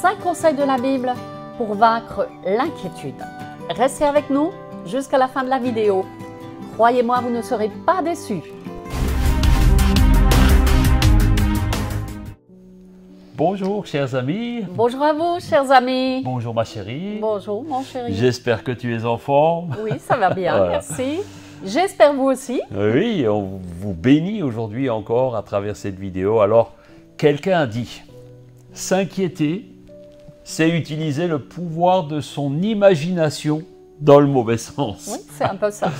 5 conseils de la Bible pour vaincre l'inquiétude. Restez avec nous jusqu'à la fin de la vidéo. Croyez-moi, vous ne serez pas déçus. Bonjour chers amis. Bonjour à vous, chers amis. Bonjour ma chérie. Bonjour mon chéri. J'espère que tu es en forme. Oui, ça va bien, Voilà. merci. J'espère vous aussi. Oui, on vous bénit aujourd'hui encore à travers cette vidéo. Alors, quelqu'un a dit, s'inquiéter, c'est utiliser le pouvoir de son imagination dans le mauvais sens. Oui, c'est un peu ça.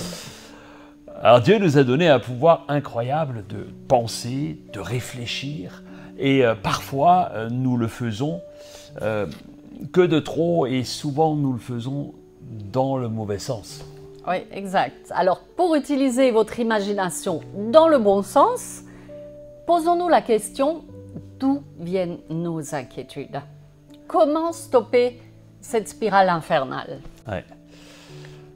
Alors Dieu nous a donné un pouvoir incroyable de penser, de réfléchir, et parfois nous le faisons que de trop, et souvent nous le faisons dans le mauvais sens. Oui, exact. Alors, pour utiliser votre imagination dans le bon sens, posons-nous la question, d'où viennent nos inquiétudes? Comment stopper cette spirale infernale? Ouais.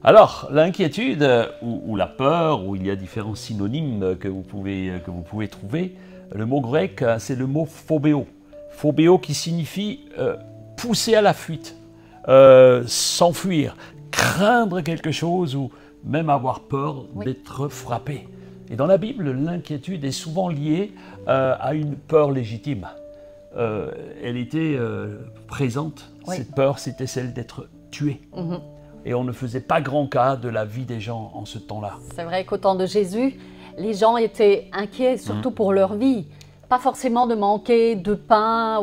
Alors, l'inquiétude ou la peur, où il y a différents synonymes que vous pouvez trouver, le mot grec, c'est le mot phobéo. Phobéo qui signifie pousser à la fuite, s'enfuir, craindre quelque chose ou même avoir peur d'être frappé. Et dans la Bible, l'inquiétude est souvent liée à une peur légitime. Elle était présente, cette peur, c'était celle d'être tué. Et on ne faisait pas grand cas de la vie des gens en ce temps-là. C'est vrai qu'au temps de Jésus, les gens étaient inquiets, surtout pour leur vie. Pas forcément de manquer de pain,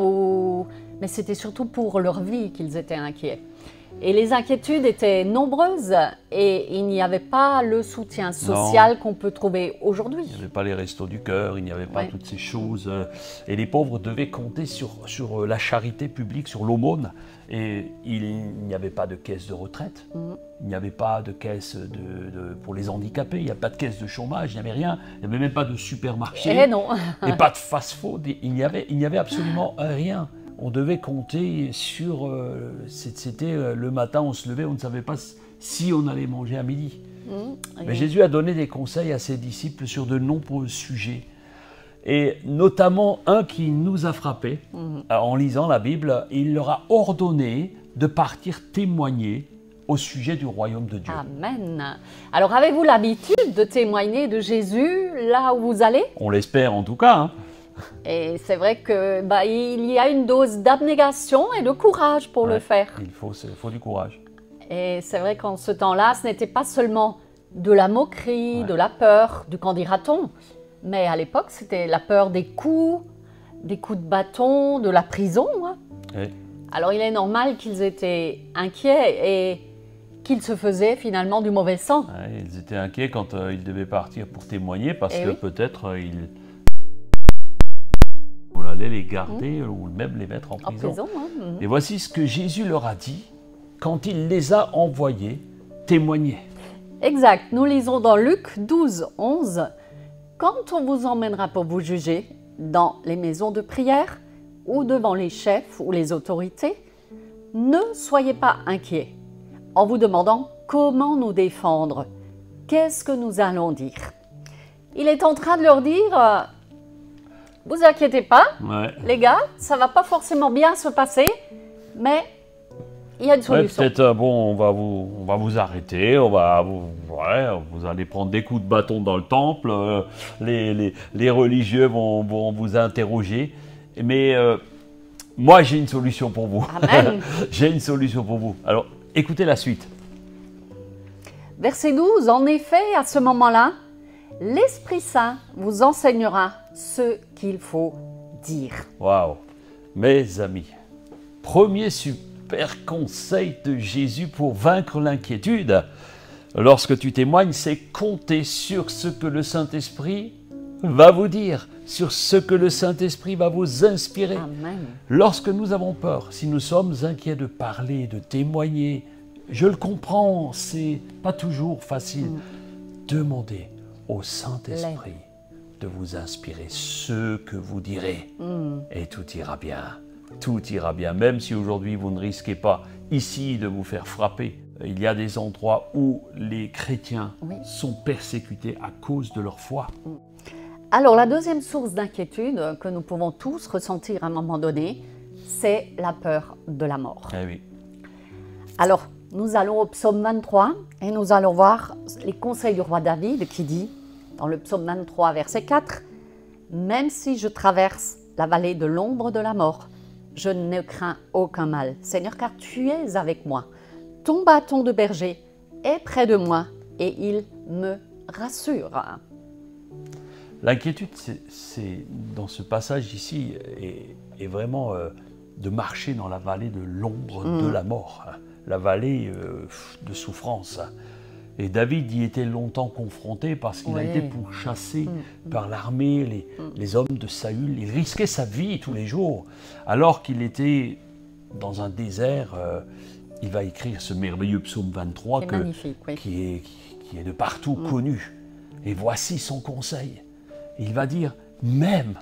mais c'était surtout pour leur vie qu'ils étaient inquiets. Et les inquiétudes étaient nombreuses et il n'y avait pas le soutien social qu'on peut trouver aujourd'hui. Il n'y avait pas les restos du cœur, il n'y avait pas toutes ces choses. Et les pauvres devaient compter sur la charité publique, sur l'aumône. Et il n'y avait pas de caisse de retraite, il n'y avait pas de caisse pour les handicapés, il n'y avait pas de caisse de chômage, il n'y avait rien, il n'y avait même pas de supermarché, et pas de fast-food, il n'y avait absolument rien. On devait compter sur... c'était le matin, on se levait, on ne savait pas si on allait manger à midi. Mais Jésus a donné des conseils à ses disciples sur de nombreux sujets. Et notamment un qui nous a frappés en lisant la Bible. Il leur a ordonné de partir témoigner au sujet du royaume de Dieu. Amen. Alors, avez-vous l'habitude de témoigner de Jésus là où vous allez? On l'espère en tout cas, hein. Et c'est vrai que il y a une dose d'abnégation et de courage pour le faire. Il faut du courage. Et c'est vrai qu'en ce temps-là, ce n'était pas seulement de la moquerie, de la peur, du qu'en dira-t-on, mais à l'époque, c'était la peur des coups de bâton, de la prison. Alors il est normal qu'ils étaient inquiets et qu'ils se faisaient finalement du mauvais sang. Ils étaient inquiets quand ils devaient partir pour témoigner parce que peut-être on allait les garder ou même les mettre en prison. Et voici ce que Jésus leur a dit quand il les a envoyés témoigner. Exact. Nous lisons dans Luc 12, 11. « Quand on vous emmènera pour vous juger dans les maisons de prière ou devant les chefs ou les autorités, ne soyez pas inquiets en vous demandant comment nous défendre. Qu'est-ce que nous allons dire ?» Il est en train de leur dire... Vous inquiétez pas, les gars, ça va pas forcément bien se passer, mais il y a une solution. Peut-être, on va vous arrêter, vous allez prendre des coups de bâton dans le temple, les religieux vont vous interroger, mais moi j'ai une solution pour vous. Amen. J'ai une solution pour vous. Alors, écoutez la suite. Verset 12, en effet, à ce moment-là, l'Esprit Saint vous enseignera ce qu'il faut dire. Waouh! Mes amis, premier super conseil de Jésus pour vaincre l'inquiétude, lorsque tu témoignes, c'est compter sur ce que le Saint-Esprit va vous dire, sur ce que le Saint-Esprit va vous inspirer. Amen. Lorsque nous avons peur, si nous sommes inquiets de parler, de témoigner, je le comprends, c'est pas toujours facile. Demandez au Saint-Esprit de vous inspirer ce que vous direz et tout ira bien. Tout ira bien, même si aujourd'hui vous ne risquez pas ici de vous faire frapper. Il y a des endroits où les chrétiens sont persécutés à cause de leur foi. Alors la deuxième source d'inquiétude que nous pouvons tous ressentir à un moment donné, c'est la peur de la mort. Eh oui. Alors, nous allons au psaume 23 et nous allons voir les conseils du roi David qui dit, dans le psaume 23, verset 4, « Même si je traverse la vallée de l'ombre de la mort, je ne crains aucun mal. Seigneur, car tu es avec moi. Ton bâton de berger est près de moi et il me rassure. » L'inquiétude, c'est dans ce passage ici, est vraiment de marcher dans la vallée de l'ombre de la mort, hein, la vallée de souffrance. Et David y était longtemps confronté parce qu'il a été pourchassé par l'armée, les hommes de Saül. Il risquait sa vie tous les jours. Alors qu'il était dans un désert, il va écrire ce merveilleux psaume 23 qui est de partout connu. Et voici son conseil. Il va dire, même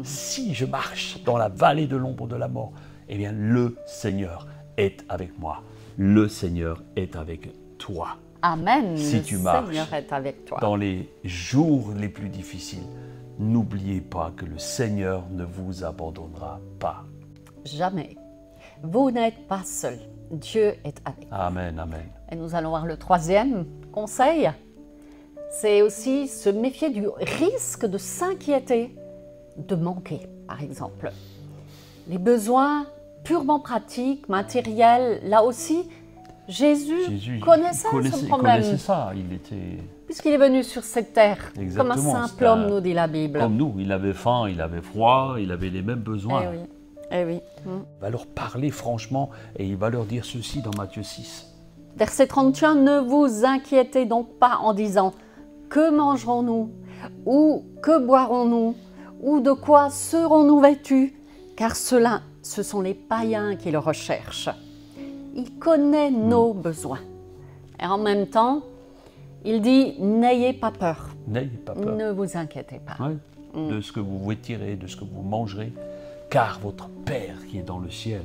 si je marche dans la vallée de l'ombre de la mort, eh bien le Seigneur est avec moi. Le Seigneur est avec toi. Amen. Si tu marches Seigneur est avec toi. dans les jours les plus difficiles, n'oubliez pas que le Seigneur ne vous abandonnera pas. Jamais. Vous n'êtes pas seul. Dieu est avec vous. Amen, amen. Et nous allons voir le troisième conseil. C'est aussi se méfier du risque de s'inquiéter, de manquer, par exemple. Les besoins purement pratiques, matériels, là aussi, Jésus connaissait ce problème. Il connaissait ça, il était... Puisqu'il est venu sur cette terre, Exactement, comme un simple homme, nous dit la Bible. Comme nous, il avait faim, il avait froid, il avait les mêmes besoins. Eh oui, eh oui. Il va leur parler franchement et il va leur dire ceci dans Matthieu 6. Verset 31, « Ne vous inquiétez donc pas en disant « Que mangerons-nous » ou « Que boirons-nous » ou « De quoi serons-nous vêtus » car cela, ce sont les païens qui le recherchent. Il connaît nos besoins. Et en même temps, il dit « N'ayez pas peur. N'ayez pas peur. Ne vous inquiétez pas. Ouais, de ce que vous vêtirez, de ce que vous mangerez, car votre Père qui est dans le ciel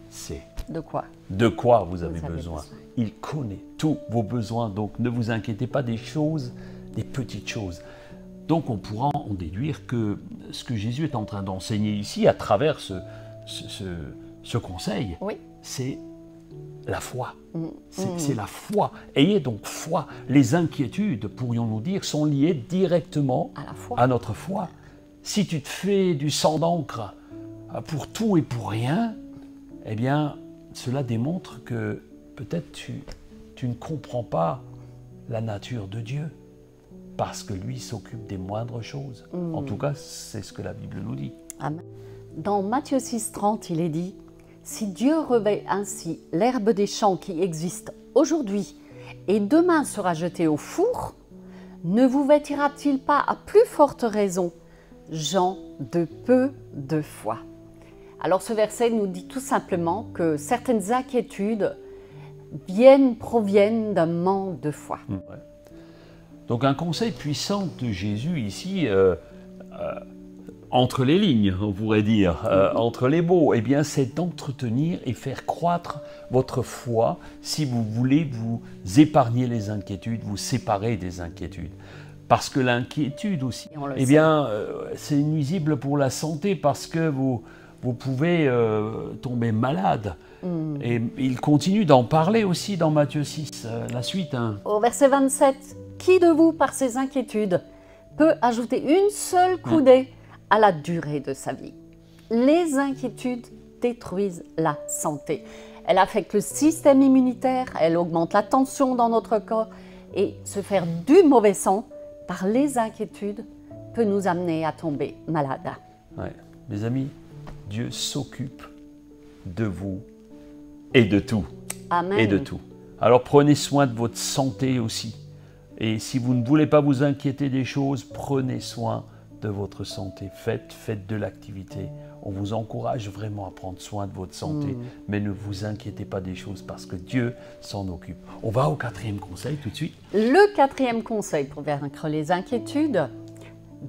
sait De quoi vous avez besoin. Il connaît tous vos besoins, donc ne vous inquiétez pas des choses, des petites choses. Donc on pourra en déduire que ce que Jésus est en train d'enseigner ici, à travers ce conseil, c'est la foi. C'est la foi. Ayez donc foi. Les inquiétudes, pourrions-nous dire, sont liées directement à notre foi. Si tu te fais du sang d'encre pour tout et pour rien, eh bien, cela démontre que peut-être tu ne comprends pas la nature de Dieu, parce que lui s'occupe des moindres choses. En tout cas, c'est ce que la Bible nous dit. Amen. Dans Matthieu 6,30, il est dit « Si Dieu revêt ainsi l'herbe des champs qui existe aujourd'hui et demain sera jetée au four, ne vous vêtira-t-il pas à plus forte raison, gens de peu de foi ?» Alors ce verset nous dit tout simplement que certaines inquiétudes proviennent d'un manque de foi. Ouais. Donc un conseil puissant de Jésus ici, entre les lignes, on pourrait dire, entre les mots, eh bien c'est d'entretenir et faire croître votre foi si vous voulez vous épargner les inquiétudes, vous séparer des inquiétudes. Parce que l'inquiétude aussi, eh bien, c'est nuisible pour la santé parce que vous pouvez tomber malade. Et il continue d'en parler aussi dans Matthieu 6, la suite. Hein. Au verset 27, « Qui de vous, par ses inquiétudes, peut ajouter une seule coudée à la durée de sa vie ?» Les inquiétudes détruisent la santé. Elles affectent le système immunitaire, elles augmentent la tension dans notre corps et se faire du mauvais sang par les inquiétudes peut nous amener à tomber malade. Ouais. Mes amis, Dieu s'occupe de vous et de tout. Amen. Et de tout. Alors prenez soin de votre santé aussi. Et si vous ne voulez pas vous inquiéter des choses, prenez soin de votre santé. Faites de l'activité. On vous encourage vraiment à prendre soin de votre santé. Mais ne vous inquiétez pas des choses parce que Dieu s'en occupe. On va au quatrième conseil tout de suite. Le quatrième conseil pour vaincre les inquiétudes,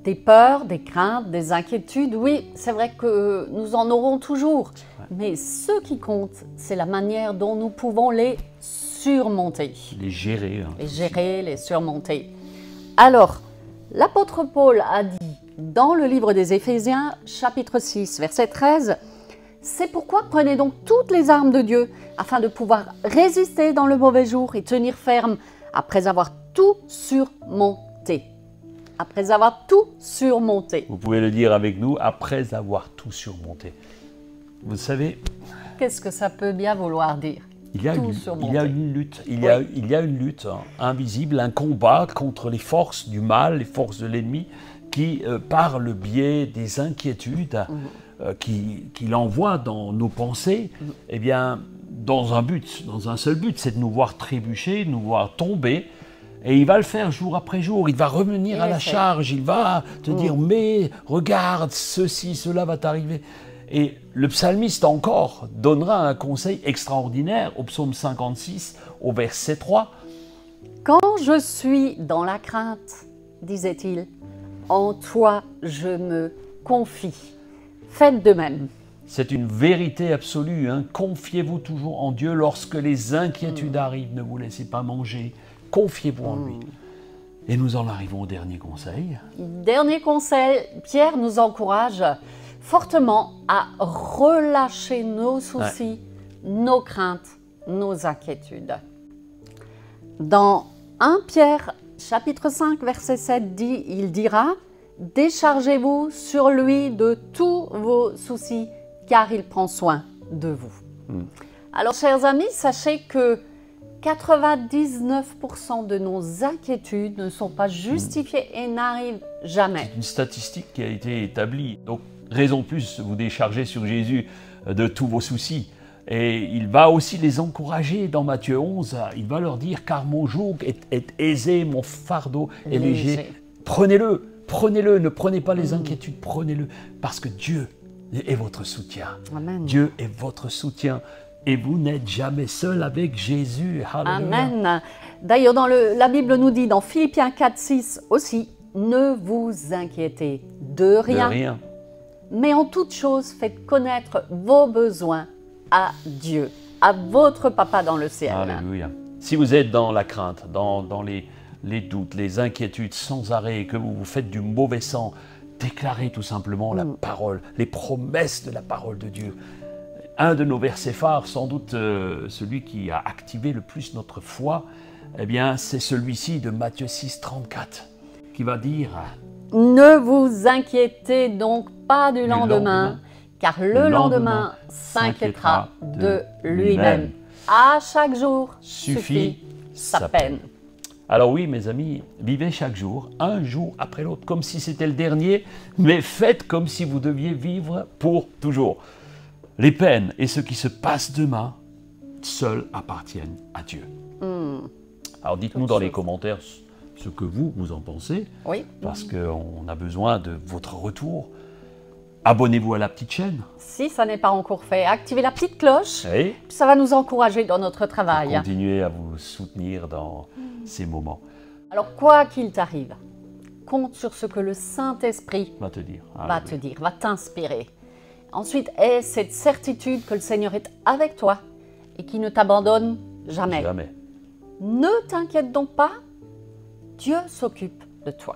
des peurs, des craintes, des inquiétudes, oui, c'est vrai que nous en aurons toujours. Mais ce qui compte, c'est la manière dont nous pouvons les surmonter. Les gérer. Hein, les gérer, les surmonter. Alors, l'apôtre Paul a dit dans le livre des Éphésiens, chapitre 6, verset 13. C'est pourquoi prenez donc toutes les armes de Dieu, afin de pouvoir résister dans le mauvais jour et tenir ferme après avoir tout surmonté. Après avoir tout surmonté. Vous pouvez le dire avec nous, après avoir tout surmonté. Vous savez, qu'est-ce que ça peut bien vouloir dire? Il y a une lutte, il y a une lutte invisible, un combat contre les forces du mal, les forces de l'ennemi, qui, par le biais des inquiétudes qu'il envoie dans nos pensées, eh bien, dans un seul but, c'est de nous voir trébucher, de nous voir tomber. Et il va le faire jour après jour, il va revenir à la charge, il va te dire « mais regarde, ceci, cela va t'arriver ». Et le psalmiste encore donnera un conseil extraordinaire au psaume 56, au verset 3. « Quand je suis dans la crainte, disait-il, en toi je me confie. Faites de même. » C'est une vérité absolue, hein. Confiez-vous toujours en Dieu lorsque les inquiétudes arrivent, ne vous laissez pas manger. Confiez-vous en lui. Et nous en arrivons au dernier conseil. Dernier conseil, Pierre nous encourage fortement à relâcher nos soucis, nos craintes, nos inquiétudes. Dans 1 Pierre, chapitre 5, verset 7, il dira « Déchargez-vous sur lui de tous vos soucis, car il prend soin de vous. » Alors, chers amis, sachez que 99% de nos inquiétudes ne sont pas justifiées et n'arrivent jamais. C'est une statistique qui a été établie. Donc, raison de plus, vous déchargez sur Jésus de tous vos soucis. Et il va aussi les encourager dans Matthieu 11. Il va leur dire « Car mon joug est aisé, mon fardeau est léger. » Prenez-le, prenez-le, ne prenez pas les inquiétudes, prenez-le. Parce que Dieu est votre soutien. Amen. Dieu est votre soutien. Et vous n'êtes jamais seul avec Jésus. Alléluia. Amen. D'ailleurs, la Bible nous dit dans Philippiens 4, 6 aussi, « Ne vous inquiétez de rien. De rien. Mais en toute chose, faites connaître vos besoins à Dieu, à votre Papa dans le ciel. » Alléluia. Si vous êtes dans la crainte, dans les doutes, les inquiétudes sans arrêt, et que vous vous faites du mauvais sang, déclarez tout simplement la parole, les promesses de la parole de Dieu. Un de nos versets phares, sans doute celui qui a activé le plus notre foi, eh bien, c'est celui-ci de Matthieu 6, 34, qui va dire « Ne vous inquiétez donc pas du lendemain, car le lendemain s'inquiétera de lui-même. À chaque jour suffit sa peine. » Alors oui, mes amis, vivez chaque jour, un jour après l'autre, comme si c'était le dernier, mais faites comme si vous deviez vivre pour toujours. Les peines et ce qui se passe demain, seuls appartiennent à Dieu. Alors dites-nous dans les commentaires ce que vous en pensez, parce qu'on a besoin de votre retour. Abonnez-vous à la petite chaîne. Si ça n'est pas encore fait, activez la petite cloche, puis ça va nous encourager dans notre travail. Continuez à vous soutenir dans ces moments. Alors quoi qu'il t'arrive, compte sur ce que le Saint-Esprit va te dire, va t'inspirer. Ensuite, aie cette certitude que le Seigneur est avec toi et qu'il ne t'abandonne jamais. Jamais. Ne t'inquiète donc pas, Dieu s'occupe de toi.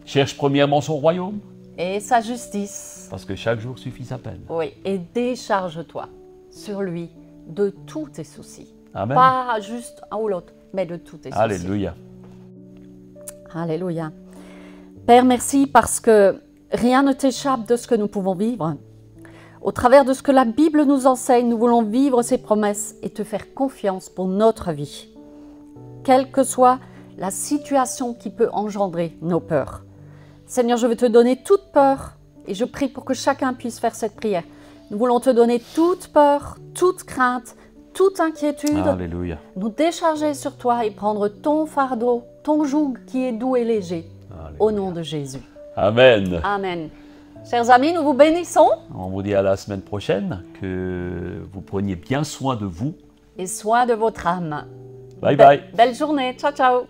Cherche premièrement son royaume. Et sa justice. Parce que chaque jour suffit sa peine. Oui, et décharge-toi sur lui de tous tes soucis. Amen. Pas juste un ou l'autre, mais de tous tes soucis. Alléluia. Alléluia. Père, merci parce que rien ne t'échappe de ce que nous pouvons vivre. Au travers de ce que la Bible nous enseigne, nous voulons vivre ces promesses et te faire confiance pour notre vie. Quelle que soit la situation qui peut engendrer nos peurs. Seigneur, je veux te donner toute peur et je prie pour que chacun puisse faire cette prière. Nous voulons te donner toute peur, toute crainte, toute inquiétude. Alléluia. Nous décharger sur toi et prendre ton fardeau, ton joug qui est doux et léger. Alléluia. Au nom de Jésus. Amen. Amen. Chers amis, nous vous bénissons. On vous dit à la semaine prochaine, que vous preniez bien soin de vous. Et soin de votre âme. Bye bye. Belle journée. Ciao, ciao.